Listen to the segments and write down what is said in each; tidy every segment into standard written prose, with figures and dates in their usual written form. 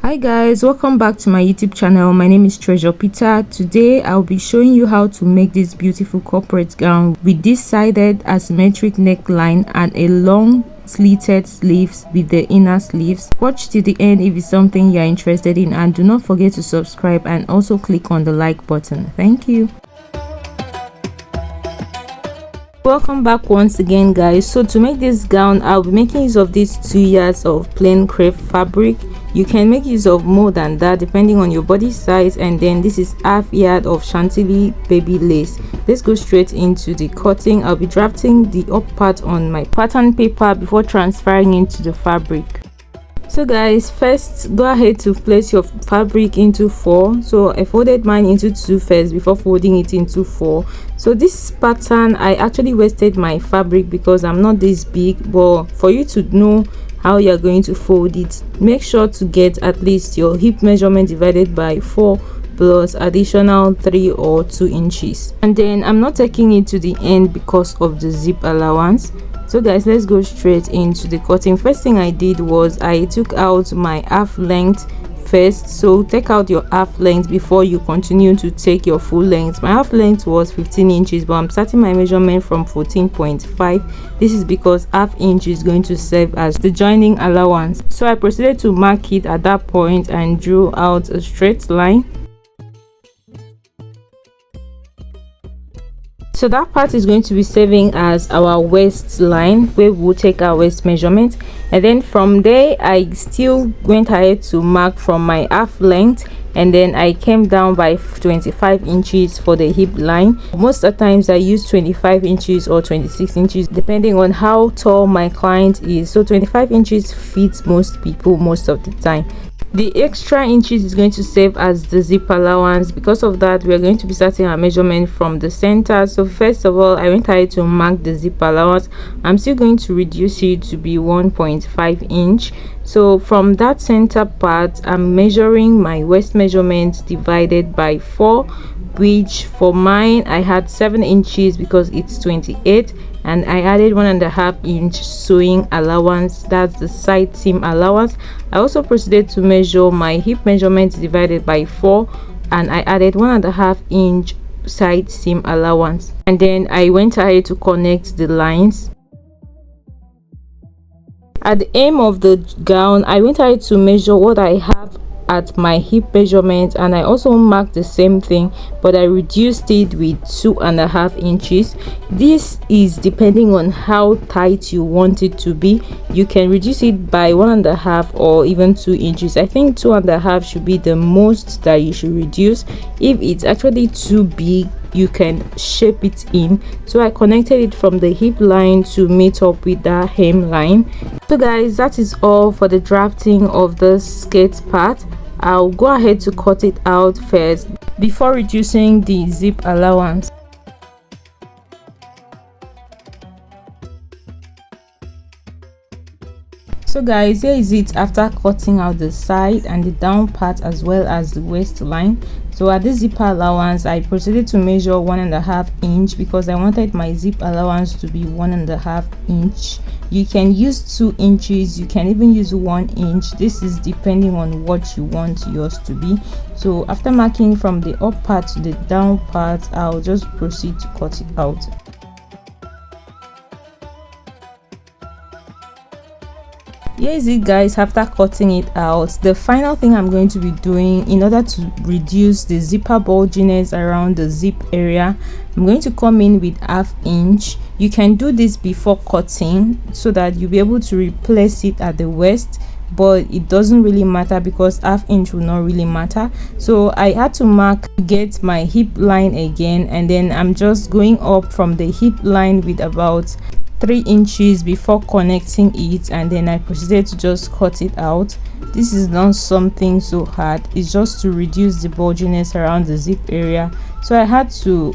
Hi guys, welcome back to my YouTube channel. My name is Treasure Peter. Today I'll be showing you how to make this beautiful corporate gown with this sided asymmetric neckline and a long slitted sleeves with the inner sleeves. Watch till the end if it's something you're interested in, and do not forget to subscribe and also click on the like button. Thank you. Welcome back once again guys. So to make this gown, I'll be making use of these 2 yards of plain crepe fabric. You can make use of more than that depending on your body size, and then this is half yard of chantilly baby lace. Let's go straight into the cutting. I'll be drafting the up part on my pattern paper before transferring into the fabric. So guys, first go ahead to place your fabric into 4. So I folded mine into 2 first before folding it into 4. So this pattern, I actually wasted my fabric because I'm not this big, but for you to know how you're going to fold it, make sure to get at least your hip measurement divided by 4 plus additional 3 or 2 inches. And then I'm not taking it to the end because of the zip allowance. So guys, let's go straight into the cutting. First thing I did was I took out my half length first. So take out your half length before you continue to take your full length. My half length was 15 inches, but I'm starting my measurement from 14.5. this is because half inch is going to serve as the joining allowance. So I proceeded to mark it at that point and drew out a straight line. So that part is going to be serving as our waist line, where we'll take our waist measurement, and then from there I still went ahead to mark from my half length, and then I came down by 25 inches for the hip line. Most of the times I use 25 inches or 26 inches depending on how tall my client is. So 25 inches fits most people most of the time. The extra inches is going to serve as the zip allowance. Because of that, we are going to be starting our measurement from the center. So first of all, I went ahead to mark the zip allowance. I'm still going to reduce it to be 1.5 inch. So from that center part, I'm measuring my waist measurement divided by 4, which for mine I had 7 inches because it's 28, and I added 1.5 inch sewing allowance, that's the side seam allowance. I also proceeded to measure my hip measurement divided by 4, and I added 1.5 inch side seam allowance, and then I went ahead to connect the lines. At the aim of the gown, I went ahead to measure what I have at my hip measurement, and I also marked the same thing, but I reduced it with 2.5 inches. This is depending on how tight you want it to be. You can reduce it by 1.5 or even 2 inches. I think 2.5 should be the most that you should reduce. If it's actually too big, you can shape it in. So I connected it from the hip line to meet up with the hem line. So guys, that is all for the drafting of the skirt part. I'll go ahead to cut it out first before reducing the zip allowance. So guys, here is it after cutting out the side and the down part as well as the waistline. So at the zipper allowance, I proceeded to measure 1.5 inch because I wanted my zip allowance to be 1.5 inch. You can use 2 inches, you can even use 1 inch. This is depending on what you want yours to be. So after marking from the up part to the down part, I'll just proceed to cut it out. Here is it guys after cutting it out. The final thing I'm going to be doing in order to reduce the zipper bulginess around the zip area, I'm going to come in with 1/2 inch. You can do this before cutting so that you'll be able to replace it at the waist, but it doesn't really matter because 1/2 inch will not really matter. So I had to mark to get my hip line again, and then I'm just going up from the hip line with about 3 inches before connecting it, and then I proceeded to just cut it out. This is not something so hard, it's just to reduce the bulginess around the zip area. So I had to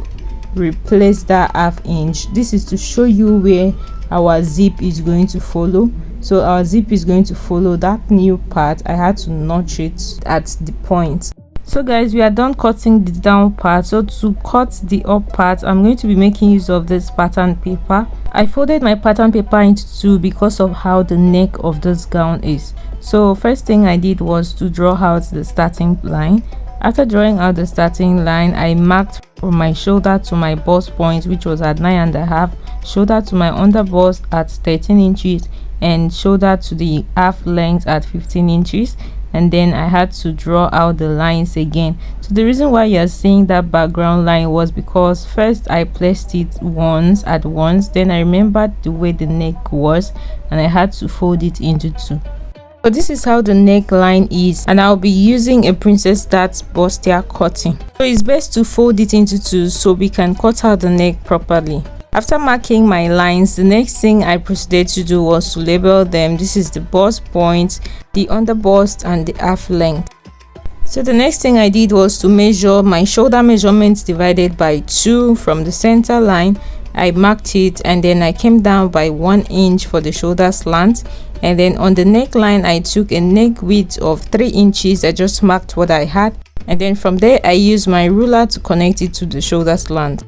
replace that 1/2 inch. This is to show you where our zip is going to follow. So our zip is going to follow that new part. I had to notch it at the point. So guys, we are done cutting the down part. So to cut the up part, I'm going to be making use of this pattern paper. I folded my pattern paper into two because of how the neck of this gown is. So first thing I did was to draw out the starting line. After drawing out the starting line, I marked from my shoulder to my bust point, which was at 9.5, shoulder to my under bust at 13 inches, and shoulder to the half length at 15 inches. And then I had to draw out the lines again. So the reason why you're seeing that background line was because first I placed it once, then I remembered the way the neck was and I had to fold it into two. So this is how the neckline is, and I'll be using a princess dart bustier cutting. So it's best to fold it into two so we can cut out the neck properly. After marking my lines, the next thing I proceeded to do was to label them. This is the bust point, the under bust, and the half length. So the next thing I did was to measure my shoulder measurements divided by 2 from the center line. I marked it, and then I came down by 1 inch for the shoulder slant. And then on the neckline, I took a neck width of 3 inches. I just marked what I had, and then from there I used my ruler to connect it to the shoulder slant.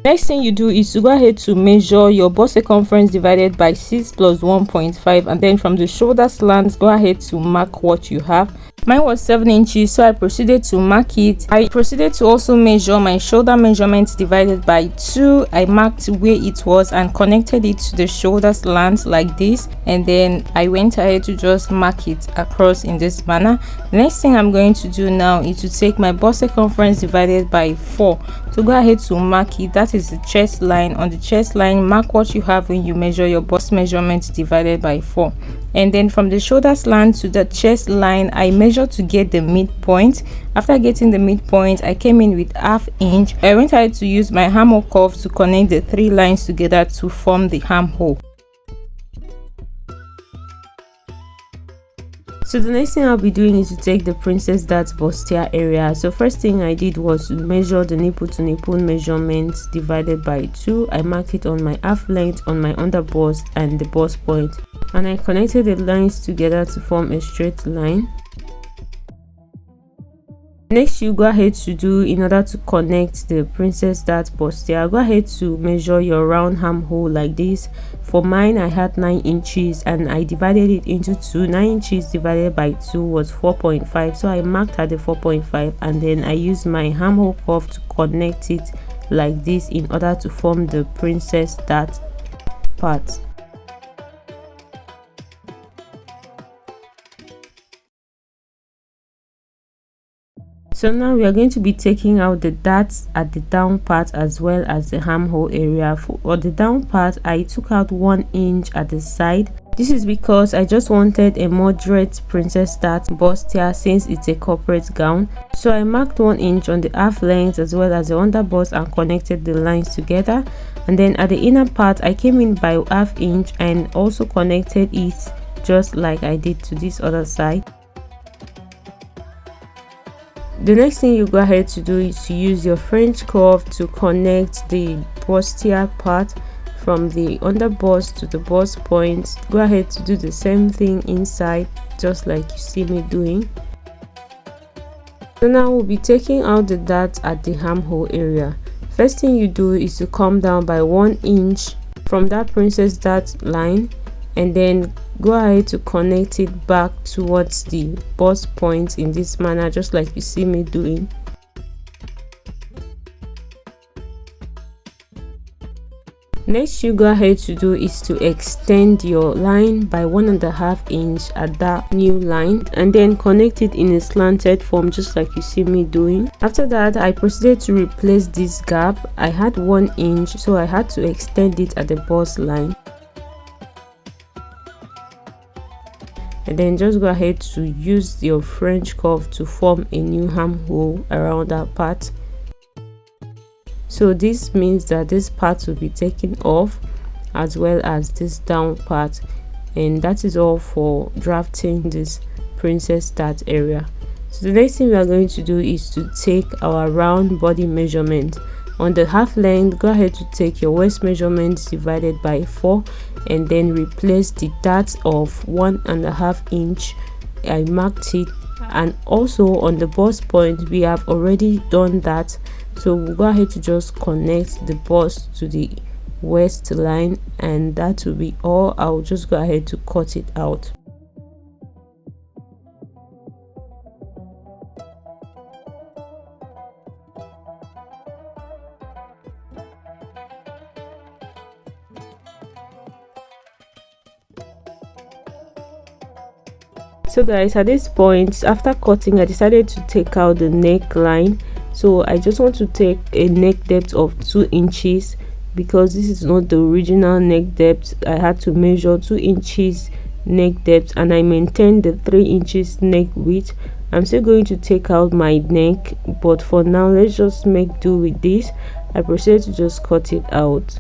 Next thing you do is to go ahead to measure your bust circumference divided by 6 plus 1.5, and then from the shoulder slant, go ahead to mark what you have. Mine was 7 inches, so I proceeded to mark it. I proceeded to also measure my shoulder measurements divided by 2. I marked where it was and connected it to the shoulder slant like this, and then I went ahead to just mark it across in this manner. The next thing I'm going to do now is to take my bust circumference divided by 4. So go ahead to mark it. That is the chest line. On the chest line, mark what you have when you measure your bust measurements divided by 4. And then from the shoulder slant to the chest line, I measured to get the midpoint. After getting the midpoint, I came in with ½ inch. I went ahead to use my armhole curve to connect the 3 lines together to form the armhole. So the next thing I'll be doing is to take the princess dart bustier area. So first thing I did was to measure the nipple to nipple measurements divided by 2. I marked it on my half length, on my under bust, and the bust point, and I connected the lines together to form a straight line. Next, you go ahead to do, in order to connect the princess dart bustier, go ahead to measure your round armhole like this. For mine, I had 9 inches and I divided it into 2. 9 inches divided by 2 was 4.5, so I marked at the 4.5, and then I used my armhole curve to connect it like this in order to form the princess dart part. So now we are going to be taking out the darts at the down part as well as the armhole area. For the down part, I took out 1 inch at the side. This is because I just wanted a moderate princess dart bustier since it's a corporate gown. So I marked 1 inch on the half length as well as the under bust and connected the lines together. And then at the inner part, I came in by ½ inch and also connected it just like I did to this other side. The next thing you go ahead to do is to use your French curve to connect the bustier part from the under bust to the bust point. Go ahead to do the same thing inside, just like you see me doing. So now we'll be taking out the darts at the armhole area. First thing you do is to come down by 1 inch from that princess dart line, and then go ahead to connect it back towards the bust point in this manner, just like you see me doing. Next you go ahead to do is to extend your line by 1.5 inch at that new line, and then connect it in a slanted form, just like you see me doing. After that, I proceeded to replace this gap. I had 1 inch, so I had to extend it at the bust line. And then just go ahead to use your French curve to form a new armhole around that part. So this means that this part will be taken off as well as this down part, and that is all for drafting this princess dart area. So the next thing we are going to do is to take our round body measurement. On the half length, go ahead to take your waist measurements divided by 4 and then replace the darts of 1.5 inch. I marked it And also on the bust point, we have already done that, so we'll go ahead to just connect the bust to the waistline, and that will be all. I'll just go ahead to cut it out. So guys, at this point, after cutting, I decided to take out the neckline. So I just want to take a neck depth of 2 inches because this is not the original neck depth. I had to measure 2 inches neck depth, and I maintained the 3 inches neck width. I'm still going to take out my neck, but for now let's just make do with this. I proceeded to just cut it out.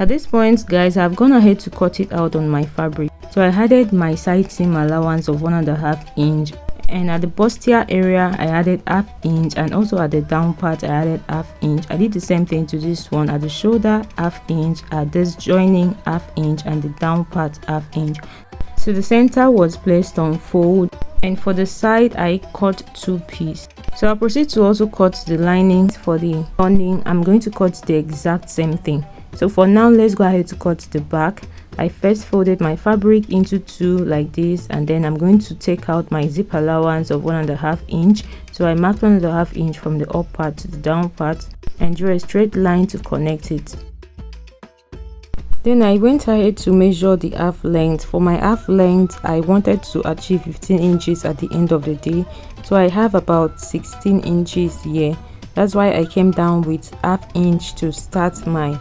At this point guys, I've gone ahead to cut it out on my fabric. So I added my side seam allowance of 1.5 inch, and at the bustier area I added 1/2 inch, and also at the down part I added 1/2 inch. I did the same thing to this one. At the shoulder 1/2 inch, at this joining 1/2 inch, and the down part 1/2 inch. So the center was placed on fold, and for the side I cut 2 pieces. So I'll proceed to also cut the linings. For the turning, I'm going to cut the exact same thing. So for now, let's go ahead to cut the back. I first folded my fabric into 2 like this, and then I'm going to take out my zip allowance of 1.5 inch. So I marked 1.5 inch from the up part to the down part and drew a straight line to connect it. Then I went ahead to measure the half length. For my half length, I wanted to achieve 15 inches at the end of the day, so I have about 16 inches here. That's why I came down with 1/2 inch to start my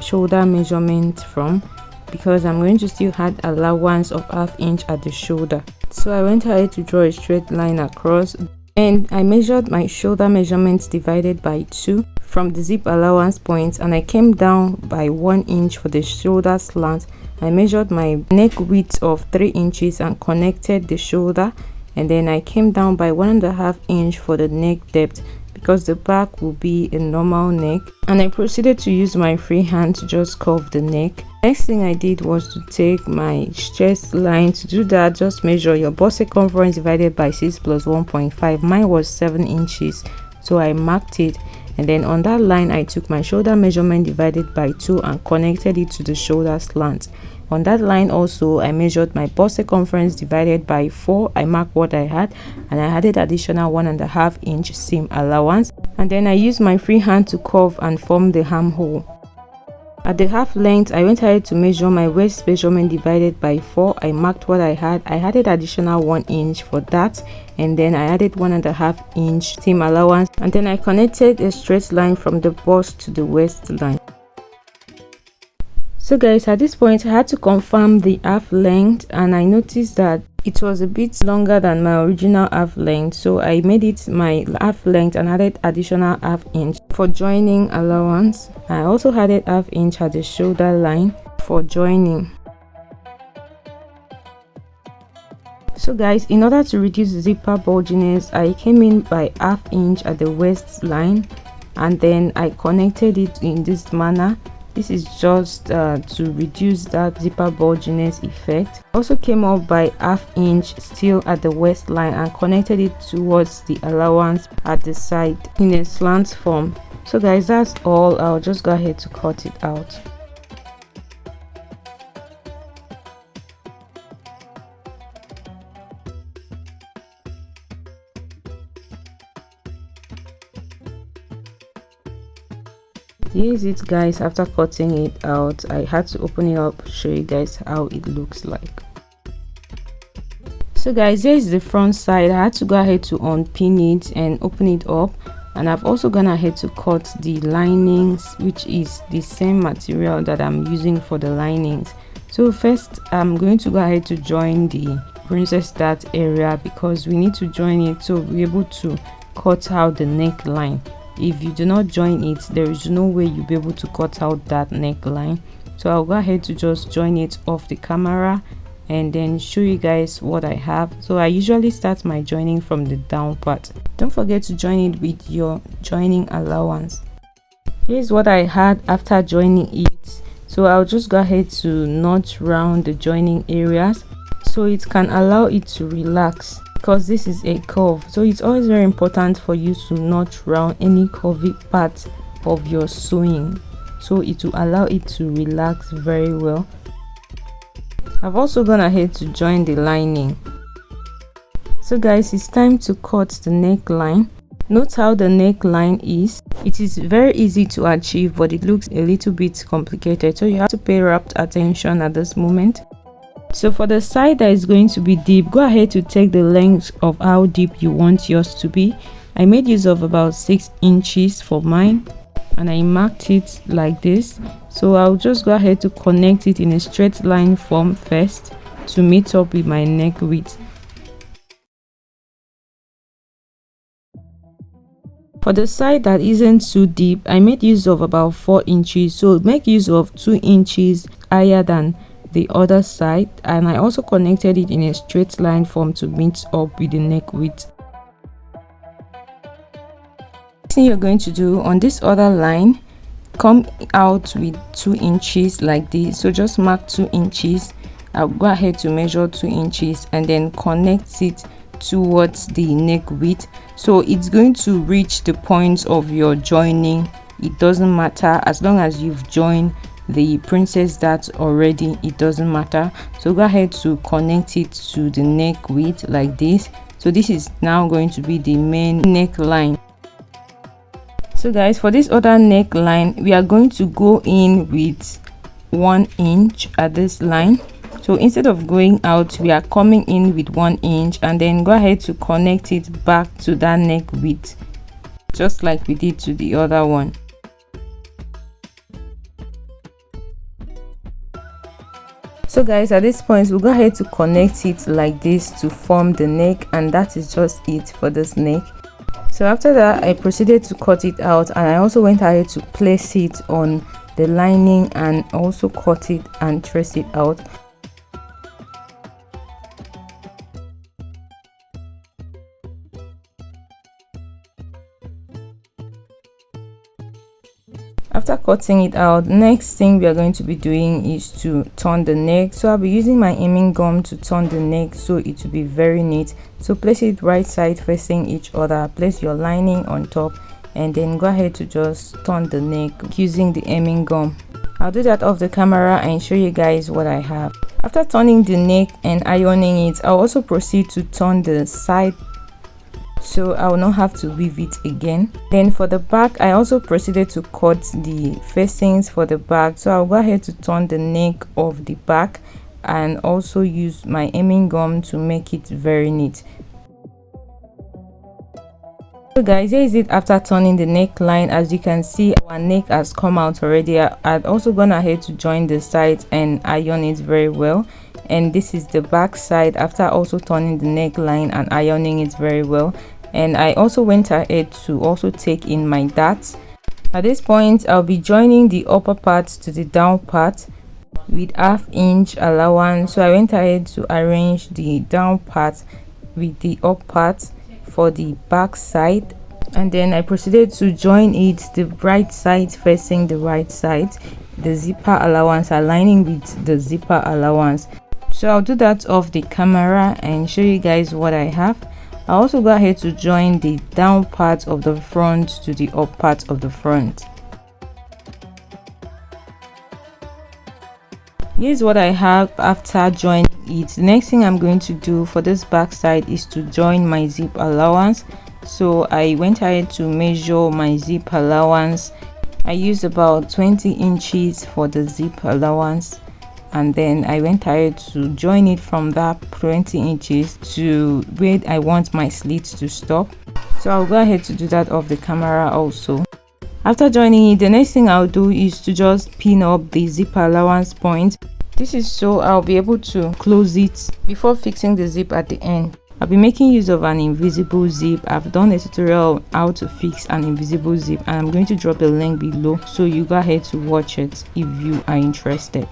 shoulder measurement from, because I'm going to still add allowance of 1/2 inch at the shoulder. So I went ahead to draw a straight line across, and I measured my shoulder measurements divided by 2 from the zip allowance point, and I came down by 1 inch for the shoulder slant. I measured my neck width of 3 inches and connected the shoulder, and then I came down by 1.5 inch for the neck depth, because the back will be a normal neck, and I proceeded to use my free hand to just curve the neck. Next thing I did was to take my chest line. To do that, just measure your bust circumference divided by 6 plus 1.5. Mine was 7 inches, so I marked it, and then on that line I took my shoulder measurement divided by 2 and connected it to the shoulder slant. On that line also, I measured my bust circumference divided by 4. I marked what I had, and I added additional 1.5 inch seam allowance, and then I used my free hand to curve and form the armhole. At the half length, I went ahead to measure my waist measurement divided by 4. I marked what I had. I added additional 1 inch for that, and then I added 1.5 inch seam allowance, and then I connected a straight line from the bust to the waistline. So guys, at this point I had to confirm the half length, and I noticed that it was a bit longer than my original half length, so I made it my half length and added additional 1/2 inch for joining allowance. I also added 1/2 inch at the shoulder line for joining. So guys, in order to reduce zipper bulginess, I came in by 1/2 inch at the waistline, and then I connected it in this manner. This is just to reduce that zipper bulginess effect. Also came up by 1/2 inch still at the waistline and connected it towards the allowance at the side in a slant form. So guys, that's all. I'll just go ahead to cut it out. Here is it guys. After cutting it out, I had to open it up, show you guys how it looks like. So guys, here is the front side. I had to go ahead to unpin it and open it up, and I've also gone ahead to cut the linings, which is the same material that I'm using for the linings. So first I'm going to go ahead to join the princess dart area, because we need to join it so we're able to cut out the neckline. If you do not join it, there is no way you'll be able to cut out that neckline. So I'll go ahead to just join it off the camera and then show you guys what I have. So I usually start my joining from the down part. Don't forget to join it with your joining allowance. Here's what I had after joining it. So I'll just go ahead to notch round the joining areas so it can allow it to relax, because this is a curve. So it's always very important for you to notch round any curvy part of your sewing, so it will allow it to relax very well. I've also gone ahead to join the lining. So guys, it's time to cut the neckline. Note how the neckline is. It is very easy to achieve, but it looks a little bit complicated, so you have to pay rapt attention at this moment. So for the side that is going to be deep, go ahead to take the length of how deep you want yours to be. I made use of about 6 inches for mine, and I marked it like this. So I'll just go ahead to connect it in a straight line form first to meet up with my neck width. For the side that isn't too deep, I made use of about 4 inches, so make use of 2 inches higher than the other side, and I also connected it in a straight line form to meet up with the neck width. Next thing you're going to do on this other line, come out with 2 inches like this. So just mark 2 inches. I'll go ahead to measure 2 inches and then connect it towards the neck width, so it's going to reach the point of your joining. It doesn't matter, as long as you've joined the princess dart already, it doesn't matter. So go ahead to connect it to the neck width like this. So this is now going to be the main neckline. So guys, for this other neckline, we are going to go in with 1 inch at this line. So instead of going out, we are coming in with 1 inch, and then go ahead to connect it back to that neck width, just like we did to the other one. So guys, at this point, we'll go ahead to connect it like this to form the neck, and that is just it for this neck. So after that, I proceeded to cut it out, and I also went ahead to place it on the lining and also cut it and trace it out. After cutting it out, next thing we are going to be doing is to turn the neck. So I'll be using my hemming gum to turn the neck so it will be very neat. So place it right side facing each other, place your lining on top, and then go ahead to just turn the neck using the hemming gum. I'll do that off the camera and show you guys what I have. After turning the neck and ironing it, I'll also proceed to turn the side, so I will not have to weave it again. Then for the back, I also proceeded to cut the facings for the back. So I'll go ahead to turn the neck of the back and also use my hemming gum to make it very neat. So guys, here is it after turning the neckline. As you can see, our neck has come out already. I'd also gone ahead to join the sides and iron it very well. And this is the back side after also turning the neckline and ironing it very well. And I also went ahead to also take in my darts. At this point, I'll be joining the upper part to the down part with 1/2 inch allowance. So I went ahead to arrange the down part with the up part for the back side, and then I proceeded to join it the right side facing the right side, the zipper allowance aligning with the zipper allowance. So I'll do that off the camera and show you guys what I have. I also go ahead to join the down part of the front to the up part of the front. Here's what I have after joining it. The next thing I'm going to do for this back side is to join my zip allowance. So I went ahead to measure my zip allowance. I used about 20 inches for the zip allowance, and then I went ahead to join it from that 20 inches to where I want my slit to stop. So I'll go ahead to do that off the camera also. After joining it, the next thing I'll do is to just pin up the zip allowance point. This is so I'll be able to close it before fixing the zip at the end. I'll be making use of an invisible zip. I've done a tutorial on how to fix an invisible zip, and I'm going to drop a link below, so you go ahead to watch it if you are interested.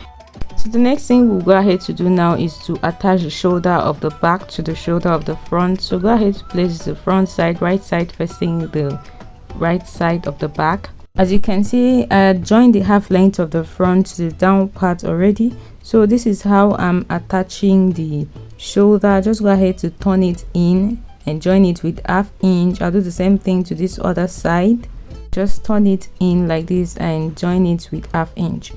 So the next thing we'll go ahead to do now is to attach the shoulder of the back to the shoulder of the front. So go ahead to place the front side right side facing the right side of the back. As you can see, I had joined the half length of the front to the down part already. So this is how I'm attaching the shoulder. Just go ahead to turn it in and join it with ½ inch. I'll do the same thing to this other side. Just turn it in like this and join it with ½ inch.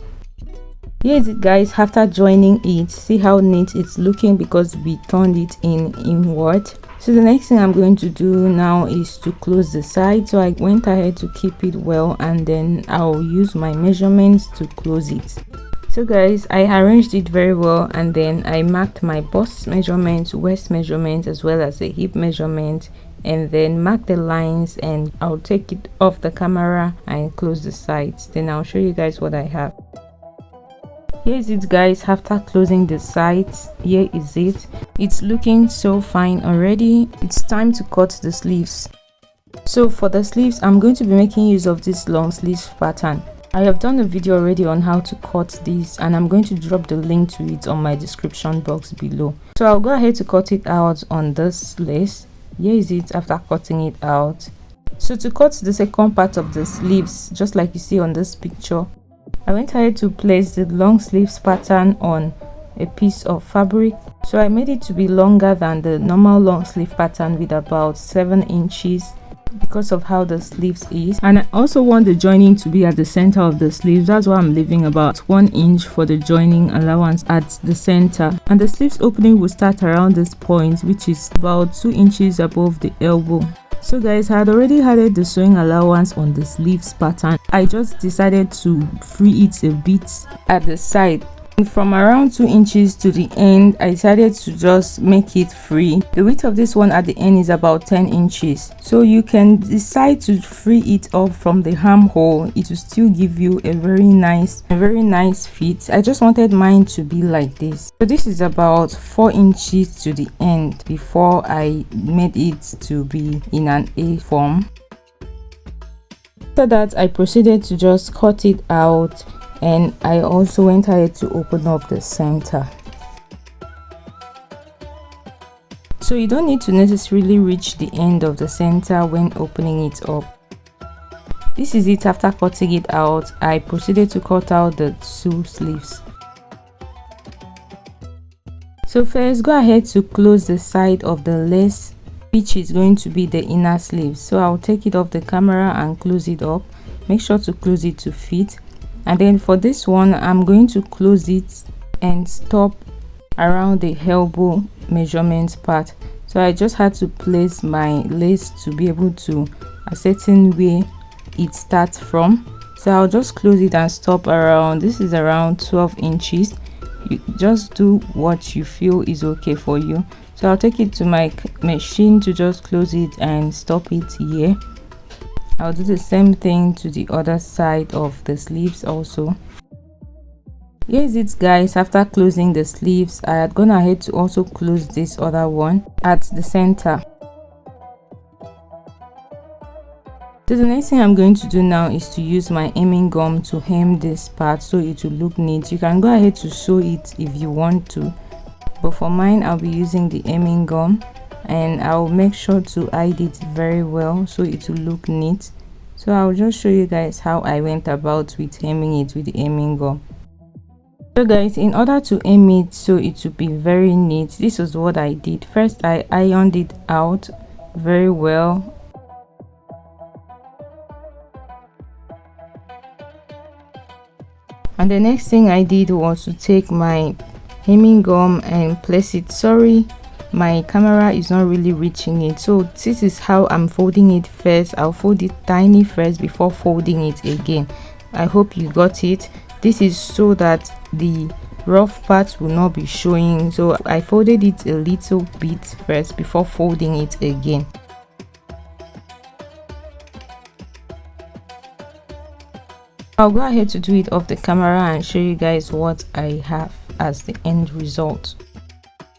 Here is it, guys. After joining it, see how neat it's looking because we turned it inward. So the next thing I'm going to do now is to close the side. So I went ahead to keep it well, and then I'll use my measurements to close it. So guys, I arranged it very well, and then I marked my bust measurement, waist measurement, as well as the hip measurement, and then mark the lines, and I'll take it off the camera and close the sides. Then I'll show you guys what I have. Here is it, guys. After closing the sides, here is it. It's looking so fine already. It's time to cut the sleeves. So for the sleeves, I'm going to be making use of this long sleeves pattern. I have done a video already on how to cut this, and I'm going to drop the link to it on my description box below. So I'll go ahead to cut it out on this lace. Here is it after cutting it out. So to cut the second part of the sleeves, just like you see on this picture, I went ahead to place the long sleeves pattern on a piece of fabric. So I made it to be longer than the normal long sleeve pattern with about 7 inches because of how the sleeves is. And I also want the joining to be at the center of the sleeves. That's why I'm leaving about 1 inch for the joining allowance at the center. And the sleeves opening will start around this point, which is about 2 inches above the elbow. So guys, I had already added the sewing allowance on the sleeves pattern. I just decided to free it a bit at the side. And from around 2 inches to the end, I decided to just make it free. The width of this one at the end is about 10 inches. So you can decide to free it up from the armhole. It will still give you a very nice fit. I just wanted mine to be like this. So this is about 4 inches to the end before I made it to be in an A form. After that, I proceeded to just cut it out, and I also went ahead to open up the center. So you don't need to necessarily reach the end of the center when opening it up. This is it after cutting it out. I proceeded to cut out the 2 sleeves. So first, go ahead to close the side of the lace, which is going to be the inner sleeve. So I'll take it off the camera and close it up. Make sure to close it to fit. And then for this one, I'm going to close it and stop around the elbow measurement part. So I just had to place my lace to be able to ascertain where it starts from. So I'll just close it and stop around, this is around 12 inches. You just do what you feel is okay for you. So I'll take it to my machine to just close it and stop it here. I'll do the same thing to the other side of the sleeves also. Here is it, guys. After closing the sleeves, I had gone ahead to also close this other one at the center. So the next thing I'm going to do now is to use my hemming gum to hem this part so it will look neat. You can go ahead to sew it if you want to, but for mine I'll be using the hemming gum, and I'll make sure to hide it very well so it will look neat. So I'll just show you guys how I went about with hemming it with the hemming gum. So guys, in order to hem it so it will be very neat, this is what I did. First, I ironed it out very well. And the next thing I did was to take my hemming gum and place it. Sorry, my camera is not really reaching it, so this is how I'm folding it first. I'll fold it tiny first before folding it again. I hope you got it. This is so that the rough parts will not be showing, so I folded it a little bit first before folding it again. I'll go ahead to do it off the camera and show you guys what I have as the end result.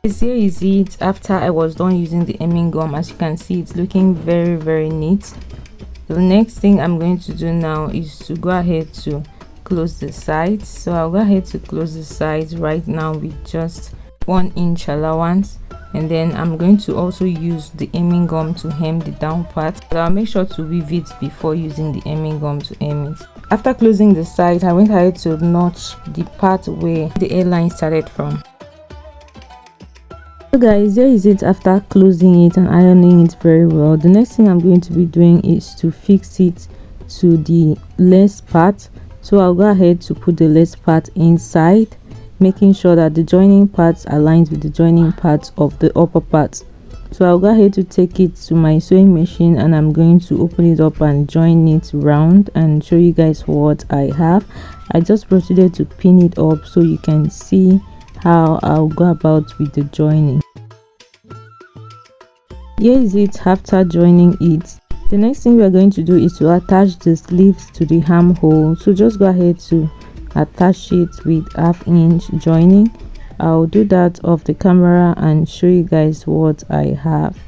Here is it after I was done using the hemming gum. As you can see, it's looking very neat. The next thing I'm going to do now is to go ahead to close the sides. So I'll go ahead to close the sides right now with just 1 inch allowance, and then I'm going to also use the hemming gum to hem the down part, but I'll make sure to weave it before using the hemming gum to hem it. After closing the side, I went ahead to notch the part where the hairline started from. So guys, there is it after closing it and ironing it very well. The next thing I'm going to be doing is to fix it to the lace part. So I'll go ahead to put the lace part inside, making sure that the joining parts aligns with the joining parts of the upper part. So I'll go ahead to take it to my sewing machine and I'm going to open it up and join it round and show you guys what I have. I just proceeded to pin it up so you can see how I'll go about with the joining. Here is it after joining it. The next thing we are going to do is to attach the sleeves to the armhole. So just go ahead to attach it with 1/2 inch joining. I'll do that off the camera and show you guys what I have.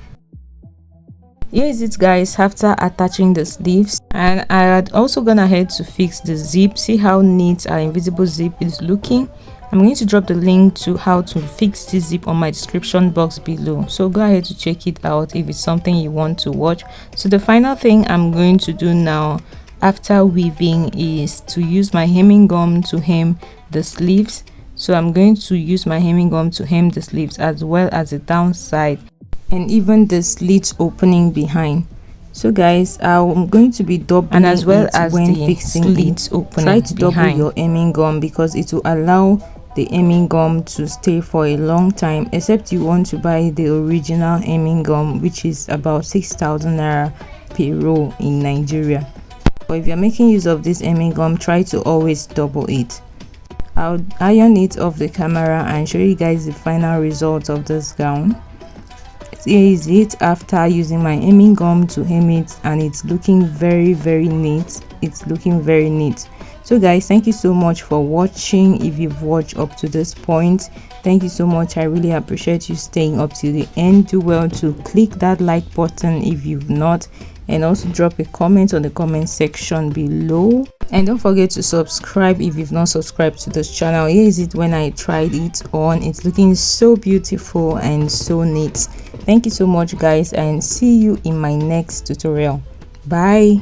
Here is it guys after attaching the sleeves, and I had also gone ahead to fix the zip. See how neat our invisible zip is looking. I'm going to drop the link to how to fix this zip on my description box below, so go ahead to check it out if it's something you want to watch. So the final thing I'm going to do now after weaving is to use my hemming gum to hem the sleeves. So I'm going to use my hemming gum to hem the sleeves as well as the downside and even the slit opening behind. So guys, I'm going to be doubling and as well as when fixing slit opening. Try to double your hemming gum because it will allow the hemming gum to stay for a long time, except you want to buy the original hemming gum, which is about 6,000 naira per roll in Nigeria. But if you're making use of this hemming gum, try to always double it. I'll iron it off the camera and show you guys the final result of this gown. Here is it after using my hemming gum to hem it, and it's looking very neat. It's looking very neat. So guys, thank you so much for watching. If you've watched up to this point, thank you so much. I really appreciate you staying up to the end. Do well to click that like button if you've not, and also drop a comment on the comment section below, and don't forget to subscribe if you've not subscribed to this channel. Here is it when I tried it on. It's looking so beautiful and so neat. Thank you so much guys, and see you in my next tutorial. Bye.